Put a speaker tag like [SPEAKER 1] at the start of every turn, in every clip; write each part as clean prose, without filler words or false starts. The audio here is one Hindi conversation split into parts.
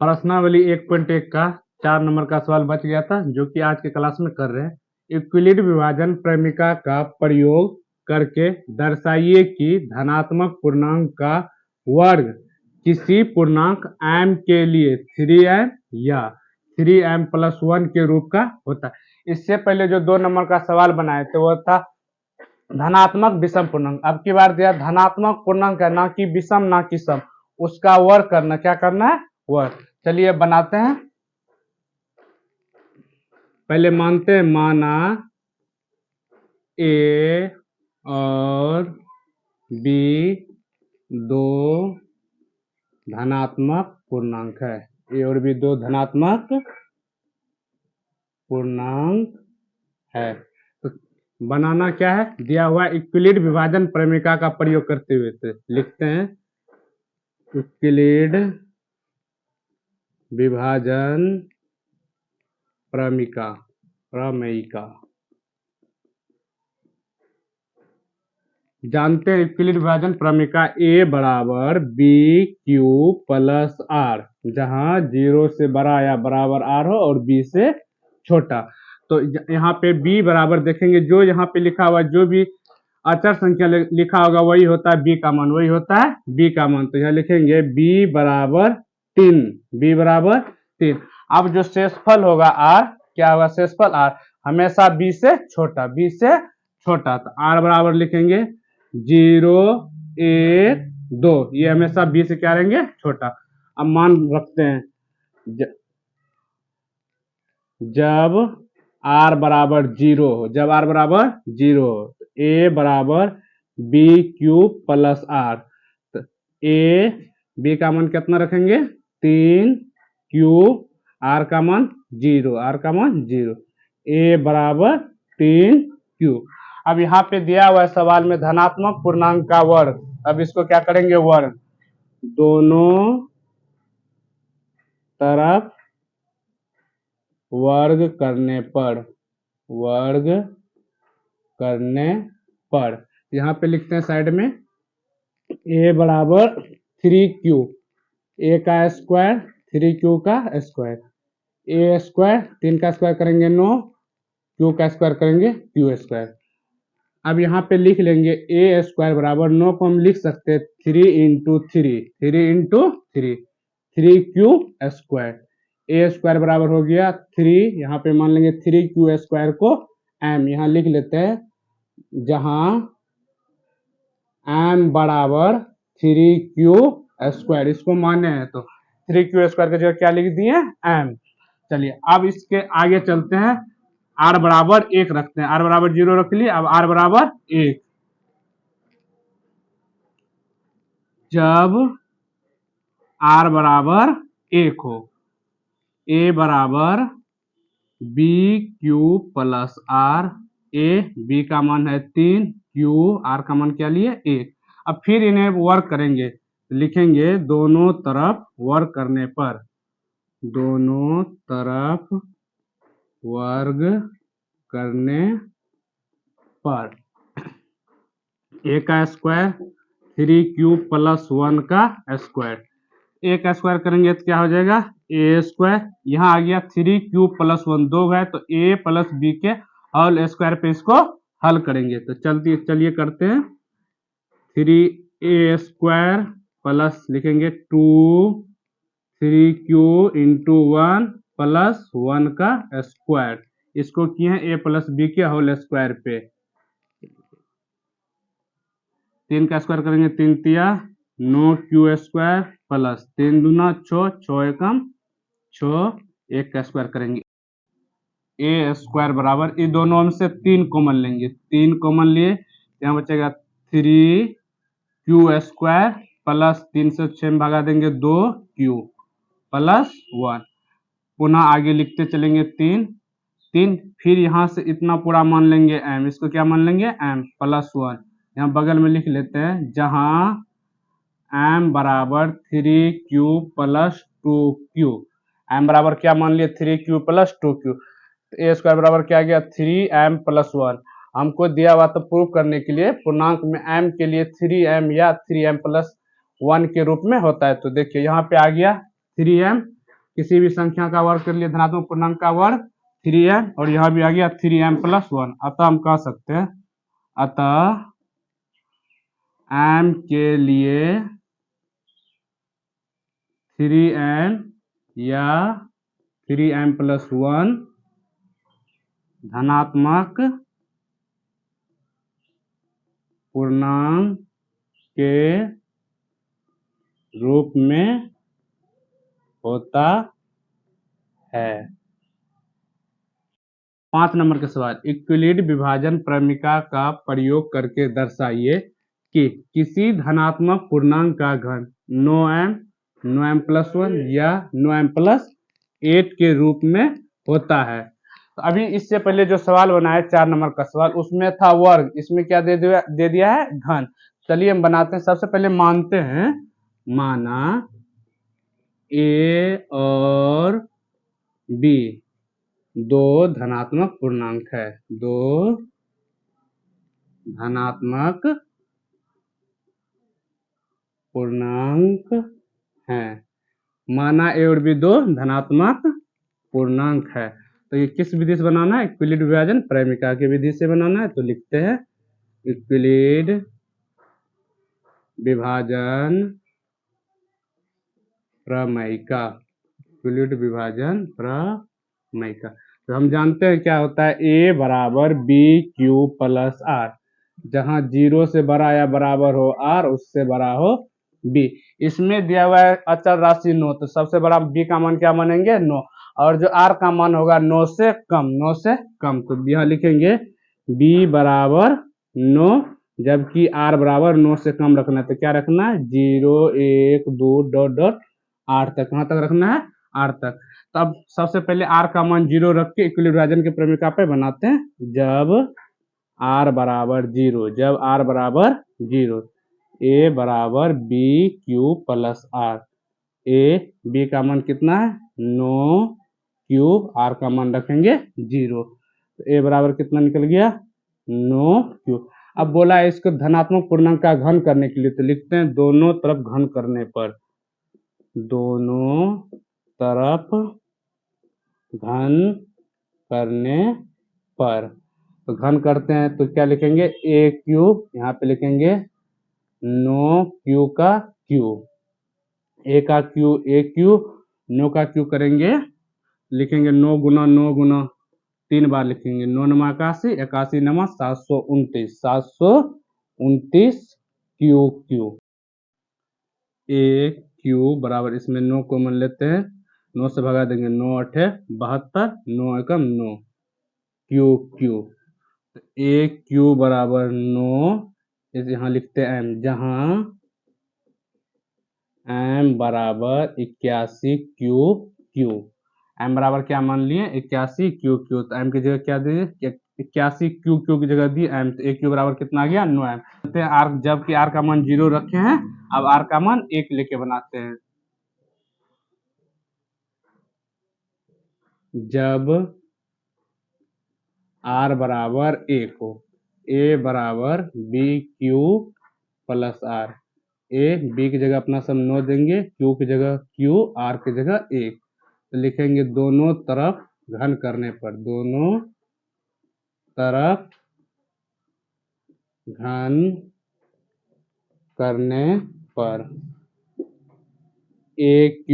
[SPEAKER 1] प्रश्नावली 1.1 का 4 नंबर का सवाल बच गया था, जो कि आज के क्लास में कर रहे हैं। यूक्लिड विभाजन प्रमेय का प्रयोग करके दर्शाइए कि धनात्मक पूर्णांक का वर्ग किसी पूर्णांक m के लिए 3m या 3m प्लस 1 के रूप का होता है। इससे पहले जो 2 नंबर का सवाल बनाए थे वो था धनात्मक विषम पूर्णांक। अब की बार दिया धनात्मक पूर्णांक है, ना कि विषम ना कि सम, उसका वर्ग करना। क्या करना है? वर्ग। चलिए बनाते हैं। पहले मानते हैं, माना ए और बी दो धनात्मक पूर्णांक है। ए और बी दो धनात्मक पूर्णांक है। तो बनाना क्या है? दिया हुआ यूक्लिड विभाजन प्रमेय का प्रयोग करते हुए तो लिखते हैं यूक्लिड विभाजन प्रमेयिका। जानते हैं यूक्लिड विभाजन प्रमेयिका ए बराबर बी क्यू प्लस आर, जहां 0 से बड़ा या बराबर आर हो और बी से छोटा। तो यहाँ पे बी बराबर देखेंगे, जो यहाँ पे लिखा हुआ जो भी अचर संख्या लिखा होगा वही होता है बी का मान, वही होता है बी का मान। तो यहाँ लिखेंगे बी बराबर 3, बी बराबर 3। अब जो शेषफल होगा आर, क्या होगा? शेषफल आर हमेशा बी से छोटा, बी से छोटा। तो आर बराबर लिखेंगे 0, 1, 2, ये हमेशा बी से क्या रहेंगे? छोटा। अब मान रखते हैं, जब आर बराबर 0 हो, जब आर बराबर 0 हो तो ए बराबर बी क्यूब प्लस आर। तो ए बी का मान कितना रखेंगे? 3 क्यूब, आर का मान 0, आर का मान 0, ए बराबर 3 क्यूब। अब यहाँ पे दिया हुआ है सवाल में धनात्मक पूर्णांक का वर्ग। अब इसको क्या करेंगे? वर्ग। दोनों तरफ वर्ग करने पर यहाँ पे लिखते हैं साइड में a बराबर 3q, a का स्क्वायर 3q का स्क्वायर, a स्क्वायर 3 का स्क्वायर करेंगे 9, q का स्क्वायर करेंगे q स्क्वायर। अब यहाँ पे लिख लेंगे a स्क्वायर बराबर 9 को हम लिख सकते हैं 3 इंटू 3, 3 इंटू 3, 3q स्क्वायर। ए स्क्वायर बराबर हो गया 3, यहाँ पे मान लेंगे 3q स्क्वायर को m, यहाँ लिख लेते हैं, जहां m बराबर 3q स्क्वायर, इसको माने हैं तो 3q स्क्वायर की जगह क्या लिख दिए? m। चलिए अब इसके आगे चलते हैं। r बराबर 1 रखते हैं, r बराबर 0 रख लिए। अब r बराबर 1, जब r बराबर 1 हो, a बराबर B cube plus R, A B का मान है 3, क्यू आर का मान क्या लिए? 1। अब फिर इन्हें वर्क करेंगे, लिखेंगे दोनों तरफ वर्क करने पर, दोनों तरफ वर्ग करने पर ए का स्क्वायर 3q प्लस 1 का स्क्वायर, ए का स्क्वायर करेंगे तो क्या हो जाएगा? ए स्क्वायर। यहाँ आ गया 3q प्लस 1, 2 है तो a प्लस बी के होल स्क्वायर पे इसको हल करेंगे। तो चलिए करते हैं। 3a स्क्वायर प्लस लिखेंगे 2 3q इंटू 1 प्लस 1 का स्क्वायर, इसको किए हैं a प्लस बी के होल स्क्वायर पे। 3 का स्क्वायर करेंगे 3 तिया 9 क्यू स्क्वायर प्लस 3 दूना 6, 6 एकम 6, 1 का स्क्वायर करेंगे ए स्क्वायर बराबर, ये दोनों में से 3 कॉमन लेंगे, 3 कॉमन लिए, यहाँ बचेगा 3q स्क्वायर प्लस 3 से 6 में भगा देंगे 2q प्लस 1। पुनः आगे लिखते चलेंगे 3, फिर यहाँ से इतना पूरा मान लेंगे m, इसको क्या मान लेंगे? m plus 1। यहाँ बगल में लिख लेते हैं, जहां m बराबर 3q प्लस 2q, m बराबर क्या मान लिए? 3q plus 2q। ए स्क्वायर बराबर क्या गया? 3m plus 1। हमको दिया हुआ तो प्रूव करने के लिए पूर्णांक में m के लिए 3m या 3m प्लस 1 के रूप में होता है। तो देखिए यहाँ पे आ गया 3m, किसी भी संख्या का वर्ग के लिए धनात्मक पूर्णांक का वर्ग 3m, और यहाँ भी आ गया 3m + 1। अतः हम कह सकते हैं, अतः m के लिए 3m या 3m + 1 धनात्मक पूर्णांक के रूप में होता है। 5 नंबर का सवाल, इक्विलिड विभाजन प्रमेय का प्रयोग करके दर्शाइए कि किसी धनात्मक पूर्णांक का घन 9m, 9m + 1 या 9m + 8 के रूप में होता है। तो अभी इससे पहले जो सवाल बना है 4 नंबर का सवाल, उसमें था वर्ग, इसमें क्या दे दिया है, घन। चलिए हम बनाते हैं। सबसे पहले मानते हैं, माना ए और बी दो धनात्मक पूर्णांक है, दो धनात्मक पूर्णांक हैं। माना ए और बी दो धनात्मक पूर्णांक है। तो ये किस विधि से बनाना है, इक्विलिड विभाजन प्रमेय की विधि से बनाना है। तो लिखते हैं इक्विलिड विभाजन प्रमेय, इक्विलिड विभाजन प्रमेय। तो हम जानते हैं क्या होता है, a = bq + r, जहां 0 से बड़ा या बराबर हो r, उससे बड़ा हो b। इसमें दिया हुआ है अचर राशि 9, तो सबसे बड़ा b का मान क्या मानेंगे, 9, और जो r का मान होगा 9 से कम, 9 से कम। तो यहाँ लिखेंगे b = 9, जबकि r = 9 से कम रखना है। तो क्या रखना है, 0, 1, 2 ... 8 तक। कहाँ तक रखना है, 8 तक। तब सबसे पहले r का मान 0 रख के इक्विलिड विभाजन के प्रमेय पे बनाते हैं। जब r = 0, जब r = 0, a = bq + r, a b का मान कितना है, 9, q r का मान रखेंगे 0। तो a बराबर कितना निकल गया, 9q। अब बोला है इसको धनात्मक पूर्णांक का घन करने के लिए, तो लिखते हैं दोनों तरफ घन करने पर, दोनों तरफ घन करने पर। तो घन करते हैं तो क्या लिखेंगे, AQ, यहाँ पे लिखेंगे 9q का q, a का q AQ, 9 का q करेंगे, लिखेंगे 9 × 9 × 3 बार लिखेंगे, 9 × 9 = 81, 81 × 9 = 729, 729 QQ। AQ बराबर, इसमें 9 कॉमन लेते हैं, 9 से भगा देंगे, 9 × 8 = 72, 9 × 1 = 9, QQ। AQ = 9, इसे यहाँ लिखते हैं m, जहाँ m = 81QQ। m बराबर क्या मान लिए, 81QQ। तो m की जगह क्या दिए, 81QQ की जगह दी m। तो AQ बराबर कितना आ गया, 9m। r, जबकि r का मान 0 रखे हैं, अब r का मान 1 लेके बनाते हैं। जब r = 1 हो, a = bq + r, a b की जगह अपना सब 9 देंगे, q की जगह q, r की जगह 1। तो लिखेंगे दोनों तरफ घन करने पर, दोनों तरफ घन करने पर AQ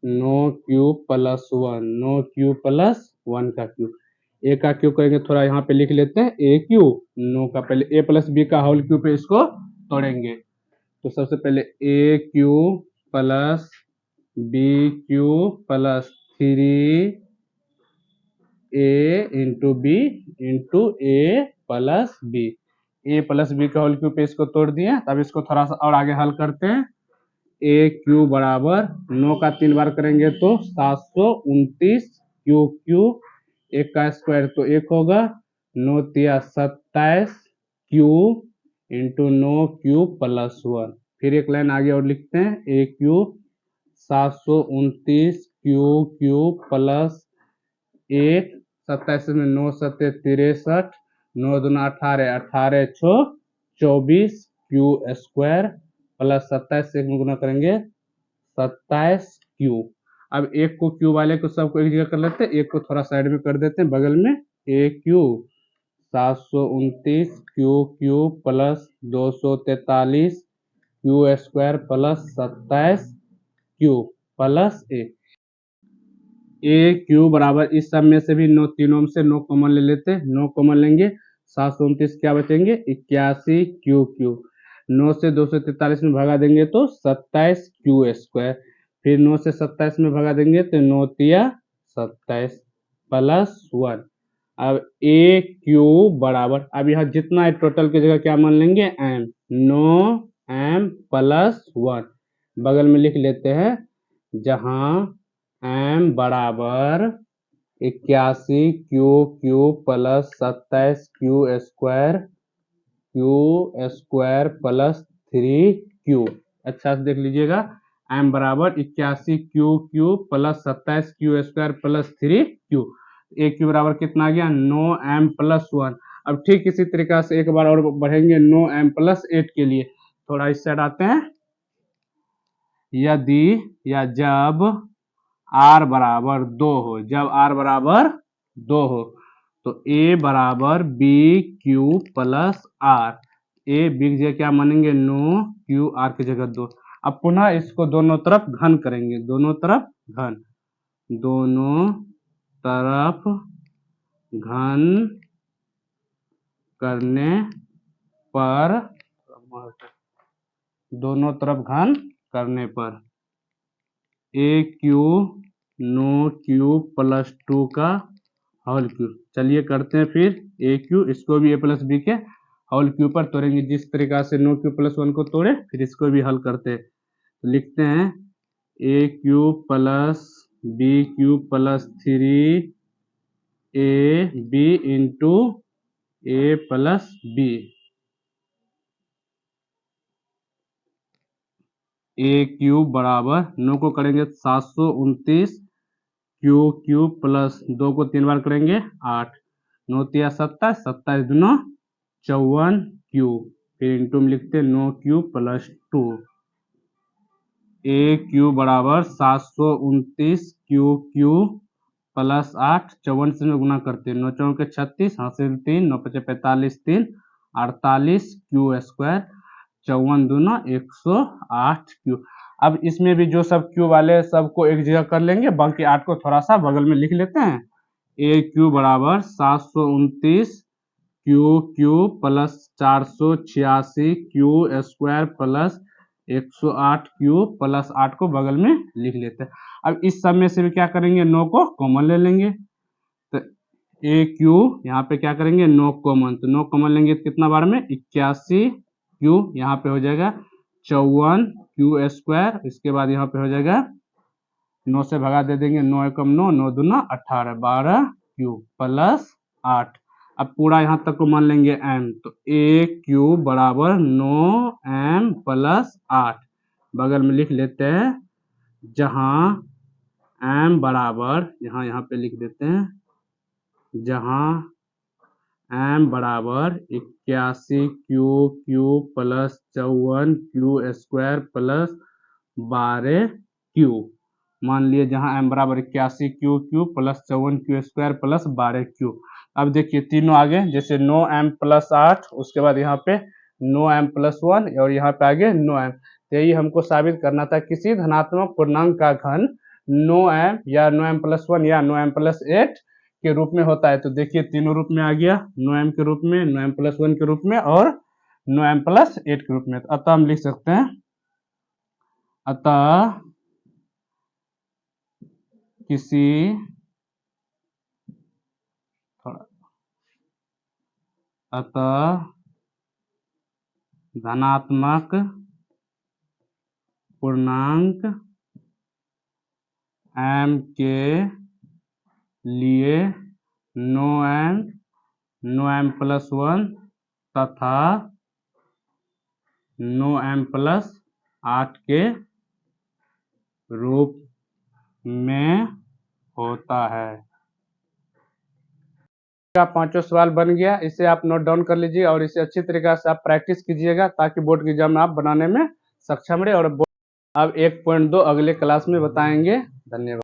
[SPEAKER 1] 9q + 1, 9q + 1 का q, a का q करेंगे, थोड़ा यहाँ पे लिख लेते हैं AQ 9 का, पहले a + b का होल q पे इसको तोड़ेंगे। तो सबसे पहले AQ + BQ + 3a × b × a + b, a + b का होल q पे इसको तोड़ दिए। तब इसको थोड़ा सा और आगे हल करते हैं। AQ बराबर 9 का 3 बार करेंगे तो 729 QQ, 1 का स्क्वायर तो 1 होगा, 9 × 3 = 27 Q × 9Q + 1। फिर एक लाइन आगे और लिखते हैं, AQ 729 QQ + 1, 27 में 9 × 7 = 63, 9 × 2 = 18, 18 × 6 = 24 Q² + 27 से गुना करेंगे, 27 क्यू। अब एक को क्यू वाले को सबको एक जगह कर लेते हैं, एक को थोड़ा साइड में कर देते हैं बगल में। A q 729 q q plus 243 q square plus 27 q plus a q बराबर इस सब में से भी नो तीनों में से नो कॉमन ले लेते हैं, नो कॉमन लेंगे 729 क्या बचेंगे 81 क्यू क्यू। 9 से 243 में भगा देंगे तो 27 क्यू स्क्वायर, फिर 9 से 27 में भगा देंगे तो 9 तिया 27 प्लस 1। अब ए क्यू बराबर, अब यहाँ जितना है टोटल की जगह क्या मान लेंगे एम, 9 एम प्लस 1 बगल में लिख लेते हैं, जहां एम बराबर 81 q q plus 27 q square plus 3 q. अच्छा से देख लीजिएगा, एम बराबर 81 q q plus 27 q square plus 3 q. A q बराबर कितना आ गया 9 एम प्लस 1। अब ठीक इसी तरीका से एक बार और बढ़ेंगे 9 एम प्लस 8 के लिए, थोड़ा इस साइड आते हैं। यदि या जब आर बराबर 2 हो, जब आर बराबर 2 हो तो ए बराबर B Q plus R. A B की जगह क्या मानेंगे 9 क्यू आर की जगह 2। अब पुनः इसको दोनों तरफ घन करेंगे, दोनों तरफ घन, दोनों तरफ घन करने पर, दोनों तरफ घन करने पर ए क्यू 9 क्यू प्लस 2 का होल क्यूब। चलिए करते हैं फिर ए क्यू, इसको भी ए प्लस बी के होल क्यूब पर तोड़ेंगे, जिस तरीका से 9 क्यू प्लस 1 को तोड़े फिर इसको भी हल करते हैं। तो लिखते हैं a q plus b Q plus 3 a b into a plus b. A cube बराबर 9 को करेंगे 729 क्यू क्यूब प्लस 2 को 3 बार करेंगे 8, 9 तिया 27, 27 दूना 54 क्यू, फिर इंटू में लिखते हैं 9 क्यू प्लस 2। ए क्यू बराबर 729 क्यू क्यू प्लस 8, 54 से गुना करते हैं, 9 चौक के 36, हासिल 3, 9 पचे 45, 3 48 क्यू स्क्वायर, 54 दूना 108 क्यू। अब इसमें भी जो सब क्यू वाले सबको एक जगह कर लेंगे, बाकी 8 को थोड़ा सा बगल में लिख लेते हैं। ए क्यू बराबर 729 q q plus 486 Q square plus 108 Q plus 8 को बगल में लिख लेते हैं। अब इस सब में से भी क्या करेंगे 9 को कॉमन ले लेंगे, तो ए क्यू यहाँ पे क्या करेंगे 9 कॉमन, तो 9 कॉमन लेंगे तो कितना बार में 81 क्यू, यहाँ पे हो जाएगा 54 क्यू स्क्वायर, इसके बाद यहाँ पे हो जाएगा 9 से भगा दे देंगे, 9 एकम 9, 9 दूना 18, 12 क्यू प्लस 8। अब पूरा यहाँ तक को मान लेंगे एम, तो ए क्यू बराबर 9 एम प्लस 8 बगल में लिख लेते हैं, जहां एम बराबर, यहाँ पे लिख देते हैं, जहां एम बराबर 81 q q plus 54 Q square plus 12 Q. मान लिए जहां एम बराबर 81 q q plus 54 Q square plus 12 Q. अब देखिए तीनों आगे, जैसे 9 एम प्लस 8, उसके बाद यहाँ पे 9 एम प्लस 1 और यहाँ पे आगे 9 एम। तो यही हमको साबित करना था, किसी धनात्मक पूर्णांक का घन 9 एम या 9 एम प्लस 1 या 9 एम प्लस 8 के रूप में होता है। तो देखिए तीनों रूप में आ गया, 9 एम के रूप में, 9 एम प्लस 1 के रूप में और 9 एम प्लस 8 के रूप में। अतः हम लिख सकते हैं, अतः किसी धनात्मक पूर्णांक m के लिए 9 एम, 9 एम प्लस 1 तथा 9 एम प्लस 8 के रूप में होता है। का पांचों सवाल बन गया, इसे आप नोट डाउन कर लीजिए और इसे अच्छी तरीके से आप प्रैक्टिस कीजिएगा, ताकि बोर्ड की एग्जाम में आप बनाने में सक्षम रहे और अब 1.2 अगले क्लास में बताएंगे। धन्यवाद।